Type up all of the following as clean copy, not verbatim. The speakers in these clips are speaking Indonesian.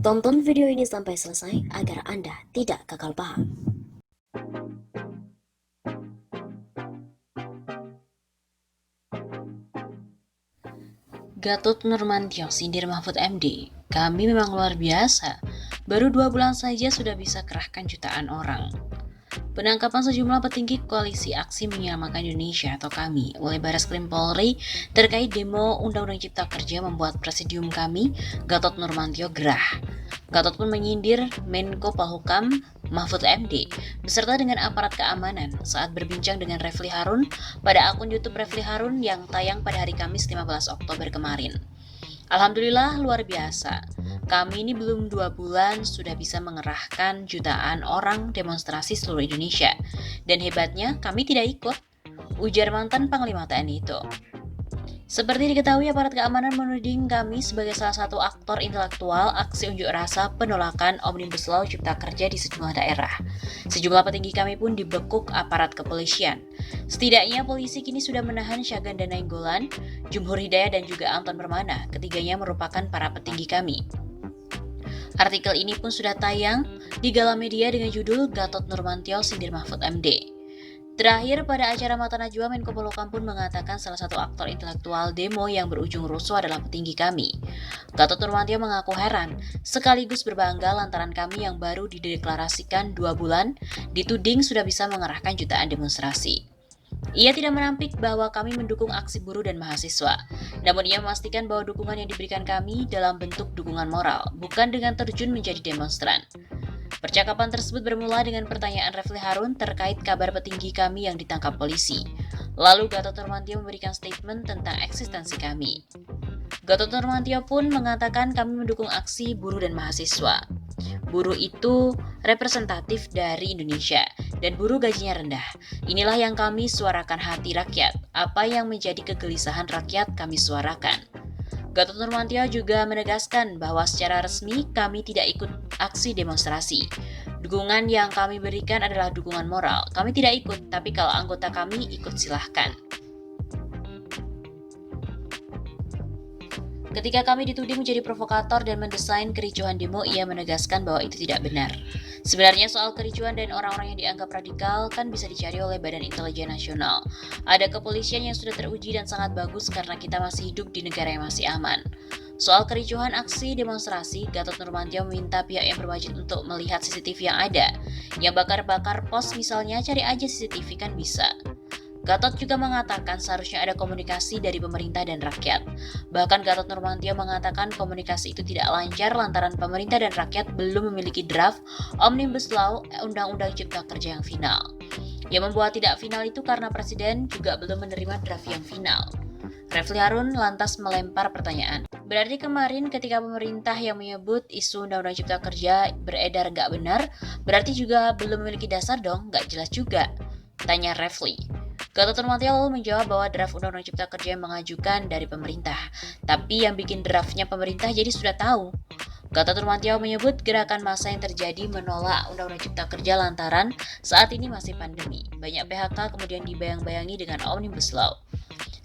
Tonton video ini sampai selesai agar Anda tidak gagal paham. Gatot Nurmantio sindir Mahfud MD, kami memang luar biasa, baru 2 bulan saja sudah bisa kerahkan jutaan orang. Penangkapan sejumlah petinggi koalisi aksi menyelamatkan Indonesia atau kami oleh Barreskrim Polri terkait demo Undang-Undang Cipta Kerja membuat presidium kami, Gatot Nurmantio, gerah. Gatot pun menyindir Menko Polhukam Mahfud MD beserta dengan aparat keamanan saat berbincang dengan Refly Harun pada akun YouTube Refly Harun yang tayang pada hari Kamis 15 Oktober kemarin. Alhamdulillah luar biasa. Kami ini belum 2 bulan sudah bisa mengerahkan jutaan orang demonstrasi seluruh Indonesia. Dan hebatnya kami tidak ikut, ujar mantan Panglima TNI itu. Seperti diketahui, aparat keamanan menuding kami sebagai salah satu aktor intelektual aksi unjuk rasa penolakan Omnibus Law Cipta Kerja di sejumlah daerah. Sejumlah petinggi kami pun dibekuk aparat kepolisian. Setidaknya polisi kini sudah menahan Syaganda Nainggolan, Jumhur Hidayat dan juga Anton Permana. Ketiganya merupakan para petinggi kami. Artikel ini pun sudah tayang di Gala Media dengan judul Gatot Nurmantio sindir Mahfud MD. Terakhir, pada acara Mata Najwa, Menko Polhukam pun mengatakan salah satu aktor intelektual demo yang berujung rusuh adalah petinggi kami. Gatot Nurmantio mengaku heran, sekaligus berbangga lantaran kami yang baru dideklarasikan 2 bulan, dituding sudah bisa mengerahkan jutaan demonstrasi. Ia tidak menampik bahwa kami mendukung aksi buruh dan mahasiswa, namun ia memastikan bahwa dukungan yang diberikan kami dalam bentuk dukungan moral, bukan dengan terjun menjadi demonstran. Percakapan tersebut bermula dengan pertanyaan Refly Harun terkait kabar petinggi kami yang ditangkap polisi. Lalu Gatot Nurmantio memberikan statement tentang eksistensi kami. Gatot Nurmantio pun mengatakan kami mendukung aksi buruh dan mahasiswa. Buruh itu representatif dari Indonesia dan buruh gajinya rendah. Inilah yang kami suarakan hati rakyat. Apa yang menjadi kegelisahan rakyat kami suarakan. Gatot Nurmantio juga menegaskan bahwa secara resmi kami tidak ikut aksi demonstrasi. Dukungan yang kami berikan adalah dukungan moral. Kami tidak ikut, tapi kalau anggota kami ikut silahkan. Ketika kami dituding menjadi provokator dan mendesain kericuhan demo, ia menegaskan bahwa itu tidak benar. Sebenarnya soal kericuhan dan orang-orang yang dianggap radikal kan bisa dicari oleh Badan Intelijen Nasional. Ada kepolisian yang sudah teruji dan sangat bagus karena kita masih hidup di negara yang masih aman. Soal kericuhan aksi demonstrasi, Gatot Nurmantio meminta pihak yang berwajib untuk melihat CCTV yang ada. Yang bakar-bakar pos misalnya, cari aja CCTV kan bisa. Gatot juga mengatakan seharusnya ada komunikasi dari pemerintah dan rakyat. Bahkan Gatot Nurmantio mengatakan komunikasi itu tidak lancar lantaran pemerintah dan rakyat belum memiliki draft Omnibus Law Undang-Undang Cipta Kerja yang final. Yang membuat tidak final itu karena Presiden juga belum menerima draft yang final. Refly Harun lantas melempar pertanyaan. Berarti kemarin ketika pemerintah yang menyebut isu Undang-Undang Cipta Kerja beredar nggak benar, berarti juga belum memiliki dasar dong, nggak jelas juga? Tanya Refly. Gatot Nurmantio lalu menjawab bahwa draft Undang-Undang Cipta Kerja yang mengajukan dari pemerintah, tapi yang bikin draftnya pemerintah jadi sudah tahu. Gatot Nurmantio menyebut gerakan massa yang terjadi menolak Undang-Undang Cipta Kerja lantaran saat ini masih pandemi. Banyak PHK kemudian dibayang-bayangi dengan Omnibus Law.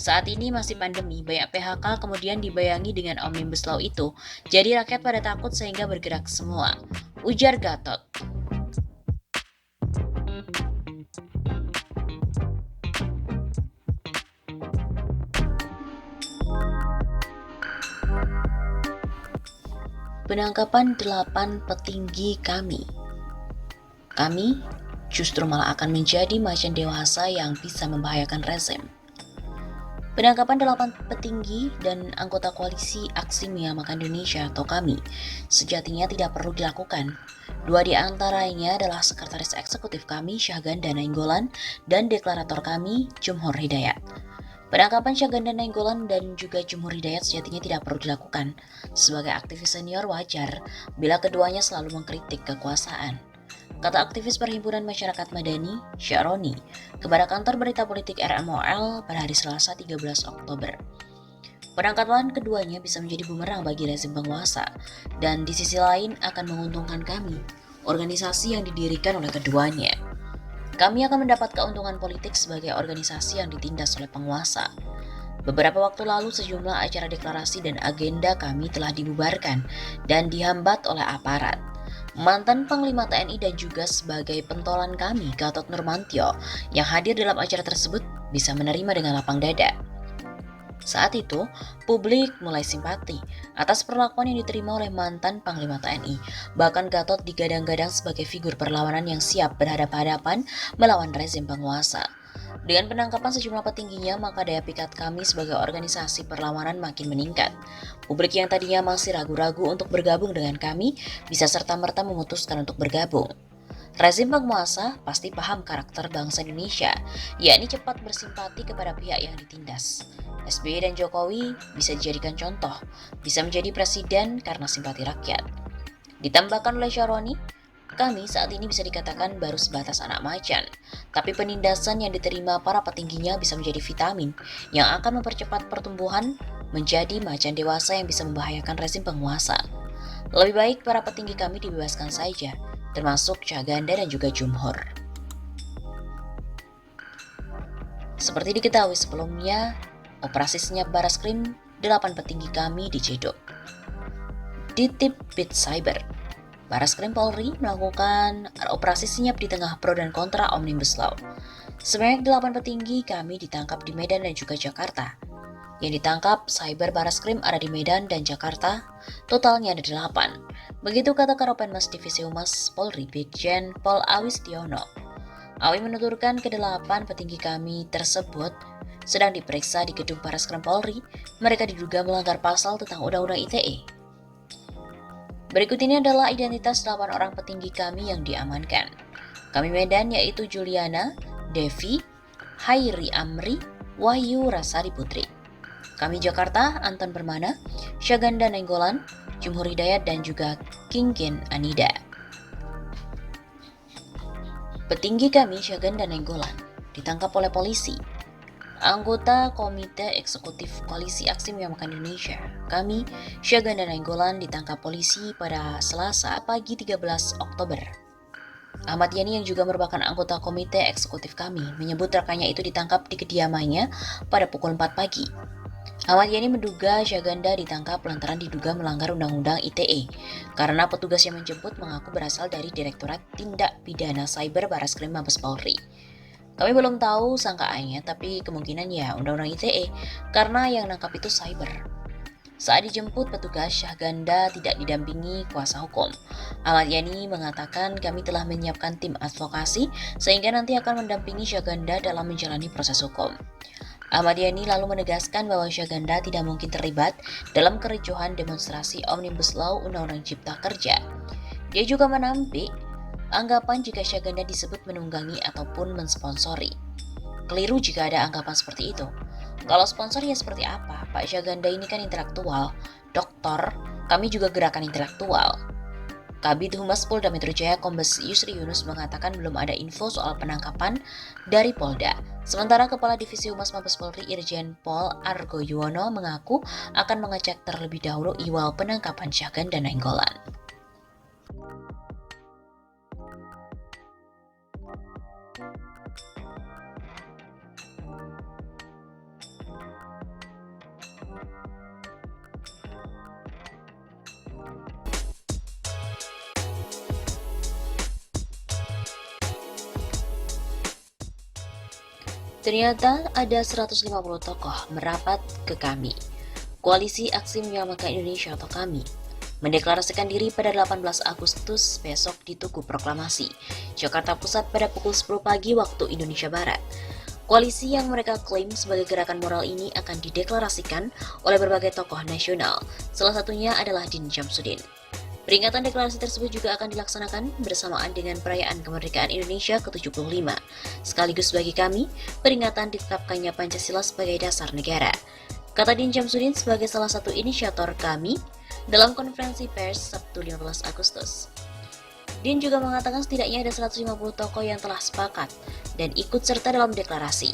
Saat ini masih pandemi, banyak PHK kemudian dibayangi dengan Omnibus Law itu. Jadi rakyat pada takut sehingga bergerak semua, ujar Gatot. Penangkapan 8 petinggi kami. Kami justru malah akan menjadi macan dewasa yang bisa membahayakan rezim. Penangkapan 8 petinggi dan anggota koalisi aksi menyelamatkan Indonesia atau kami sejatinya tidak perlu dilakukan. 2 di antaranya adalah sekretaris eksekutif kami Syaganda Nainggolan dan deklarator kami Jumhur Hidayat. Penangkapan Syaganda Nainggolan dan juga Jumhur Hidayat sejatinya tidak perlu dilakukan. Sebagai aktivis senior wajar bila keduanya selalu mengkritik kekuasaan. Kata aktivis Perhimpunan Masyarakat Madani, Syaroni, kepada kantor berita politik RMOL pada hari Selasa 13 Oktober. Penangkapan keduanya bisa menjadi bumerang bagi rezim penguasa, dan di sisi lain akan menguntungkan kami, organisasi yang didirikan oleh keduanya. Kami akan mendapat keuntungan politik sebagai organisasi yang ditindas oleh penguasa. Beberapa waktu lalu sejumlah acara deklarasi dan agenda kami telah dibubarkan dan dihambat oleh aparat. Mantan Panglima TNI dan juga sebagai pentolan kami, Gatot Nurmantio, yang hadir dalam acara tersebut bisa menerima dengan lapang dada. Saat itu, publik mulai simpati atas perlakuan yang diterima oleh mantan Panglima TNI. Bahkan Gatot digadang-gadang sebagai figur perlawanan yang siap berhadapan-hadapan melawan rezim penguasa. Dengan penangkapan sejumlah petingginya, maka daya pikat kami sebagai organisasi perlawanan makin meningkat. Publik yang tadinya masih ragu-ragu untuk bergabung dengan kami, bisa serta-merta memutuskan untuk bergabung. Rezim penguasa pasti paham karakter bangsa Indonesia, yakni cepat bersimpati kepada pihak yang ditindas. SBY dan Jokowi bisa dijadikan contoh, bisa menjadi presiden karena simpati rakyat. Ditambahkan oleh Syaroni, kami saat ini bisa dikatakan baru sebatas anak macan, tapi penindasan yang diterima para petingginya bisa menjadi vitamin yang akan mempercepat pertumbuhan menjadi macan dewasa yang bisa membahayakan rezim penguasa. Lebih baik para petinggi kami dibebaskan saja, termasuk Syahganda dan juga Jumhor. Seperti diketahui sebelumnya, operasi senyap Baraskrim 8 petinggi kami dicedok. Di tip Bit Cyber, Baraskrim Polri melakukan operasi senyap di tengah pro dan kontra Omnibus Law. Sebanyak 8 petinggi kami ditangkap di Medan dan juga Jakarta. Yang ditangkap Cyber Baraskrim ada di Medan dan Jakarta, totalnya ada 8. Begitu kata Karopenmas Divisi Humas Polri Brigjen Pol Awistiono. Awi menuturkan ke-8 petinggi kami tersebut sedang diperiksa di gedung Baraskrim Polri. Mereka diduga melanggar pasal tentang Undang-Undang ITE. Berikut ini adalah identitas 8 orang petinggi kami yang diamankan. Kami Medan yaitu Juliana, Devi, Hairi Amri, Wahyu Rasari Putri. Kami Jakarta, Anton Permana, Syahganda Nainggolan, Jumhur Hidayat dan juga Kingkin Anida. Petinggi kami Syahganda Nainggolan ditangkap oleh polisi. Anggota Komite Eksekutif Koalisi Aksi Menyelamatkan Indonesia, kami Syahganda Nainggolan ditangkap polisi pada Selasa pagi 13 Oktober. Ahmad Yani yang juga merupakan anggota Komite Eksekutif kami menyebut rekannya itu ditangkap di kediamannya pada pukul 4 pagi. Ahmad Yani menduga Syahganda ditangkap lantaran diduga melanggar Undang-Undang ITE karena petugas yang menjemput mengaku berasal dari Direktorat Tindak Pidana Cyber Baraskrim Mabes Polri. Kami belum tahu sangkaannya, tapi kemungkinan ya Undang-Undang ITE karena yang nangkap itu cyber. Saat dijemput petugas, Syahganda tidak didampingi kuasa hukum. Ahmad Yani mengatakan kami telah menyiapkan tim advokasi sehingga nanti akan mendampingi Syahganda dalam menjalani proses hukum. Ahmad Yani lalu menegaskan bahwa Syahganda tidak mungkin terlibat dalam kericuhan demonstrasi Omnibus Law Undang-Undang Cipta Kerja. Dia juga menampik anggapan jika Syahganda disebut menunggangi ataupun mensponsori. Keliru jika ada anggapan seperti itu. Kalau sponsor ya seperti apa? Pak Syahganda ini kan intelektual, doktor, kami juga gerakan intelektual. Kabid Humas Polda Metro Jaya Kombes Yusri Yunus mengatakan belum ada info soal penangkapan dari Polda. Sementara Kepala Divisi Humas Mabes Polri Irjen Pol Argo Yuwono mengaku akan mengecek terlebih dahulu iwal penangkapan Syahganda Nainggolan. Ternyata ada 150 tokoh merapat ke kami. Koalisi Aksi Menyelamatkan Indonesia atau KAMI mendeklarasikan diri pada 18 Agustus besok di Tugu Proklamasi, Jakarta Pusat pada pukul 10 pagi waktu Indonesia Barat. Koalisi yang mereka klaim sebagai gerakan moral ini akan dideklarasikan oleh berbagai tokoh nasional, salah satunya adalah Din Syamsuddin. Peringatan deklarasi tersebut juga akan dilaksanakan bersamaan dengan perayaan kemerdekaan Indonesia ke-75. Sekaligus bagi kami, peringatan ditetapkannya Pancasila sebagai dasar negara. Kata Din Syamsuddin sebagai salah satu inisiator kami dalam konferensi pers Sabtu 15 Agustus. Din juga mengatakan setidaknya ada 150 tokoh yang telah sepakat dan ikut serta dalam deklarasi.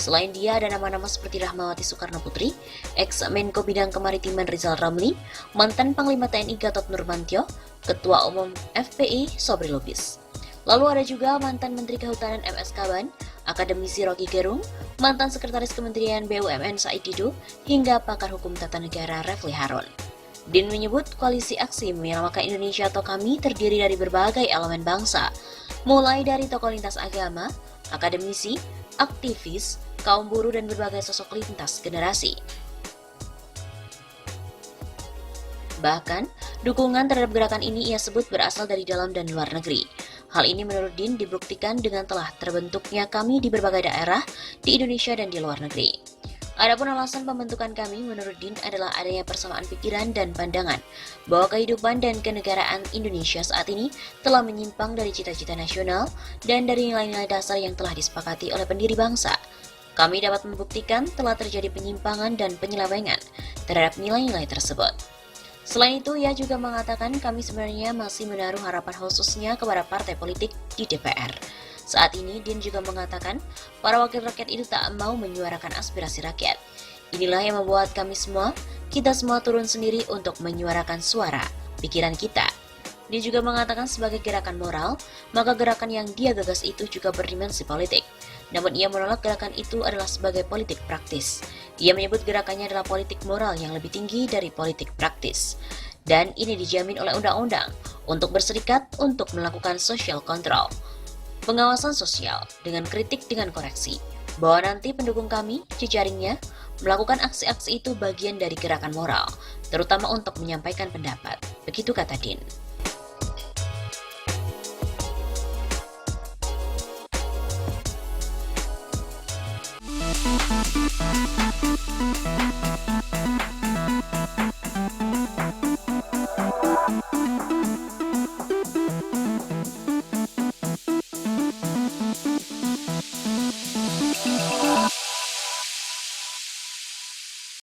Selain dia, ada nama-nama seperti Rahmawati Soekarno Putri, ex-Menko Bidang Kemaritiman Rizal Ramli, mantan Panglima TNI Gatot Nurmantio, Ketua Umum FPI Sobri Lubis. Lalu ada juga mantan Menteri Kehutanan MS Kaban, akademisi Rocky Gerung, mantan Sekretaris Kementerian BUMN Said Didu, hingga pakar hukum tata negara Refli Harun. Din menyebut koalisi aksi menyelamatkan Indonesia atau KAMI terdiri dari berbagai elemen bangsa, mulai dari tokoh lintas agama, akademisi, aktivis, kaum buruh, dan berbagai sosok lintas generasi. Bahkan, dukungan terhadap gerakan ini ia sebut berasal dari dalam dan luar negeri. Hal ini menurut Din dibuktikan dengan telah terbentuknya KAMI di berbagai daerah di Indonesia dan di luar negeri. Adapun alasan pembentukan KAMI menurut Din adalah adanya persamaan pikiran dan pandangan bahwa kehidupan dan kenegaraan Indonesia saat ini telah menyimpang dari cita-cita nasional dan dari nilai-nilai dasar yang telah disepakati oleh pendiri bangsa. Kami dapat membuktikan telah terjadi penyimpangan dan penyelewengan terhadap nilai-nilai tersebut. Selain itu, ia juga mengatakan kami sebenarnya masih menaruh harapan khususnya kepada partai politik di DPR. Saat ini, Din juga mengatakan para wakil rakyat itu tak mau menyuarakan aspirasi rakyat. Inilah yang membuat kita semua turun sendiri untuk menyuarakan suara, pikiran kita. Dia juga mengatakan sebagai gerakan moral, maka gerakan yang dia gagas itu juga berdimensi politik. Namun ia menolak gerakan itu adalah sebagai politik praktis. Ia menyebut gerakannya adalah politik moral yang lebih tinggi dari politik praktis. Dan ini dijamin oleh undang-undang untuk berserikat untuk melakukan social control, pengawasan sosial dengan kritik dengan koreksi, bahwa nanti pendukung kami, jejaringnya, melakukan aksi-aksi itu bagian dari gerakan moral, terutama untuk menyampaikan pendapat. Begitu kata Din.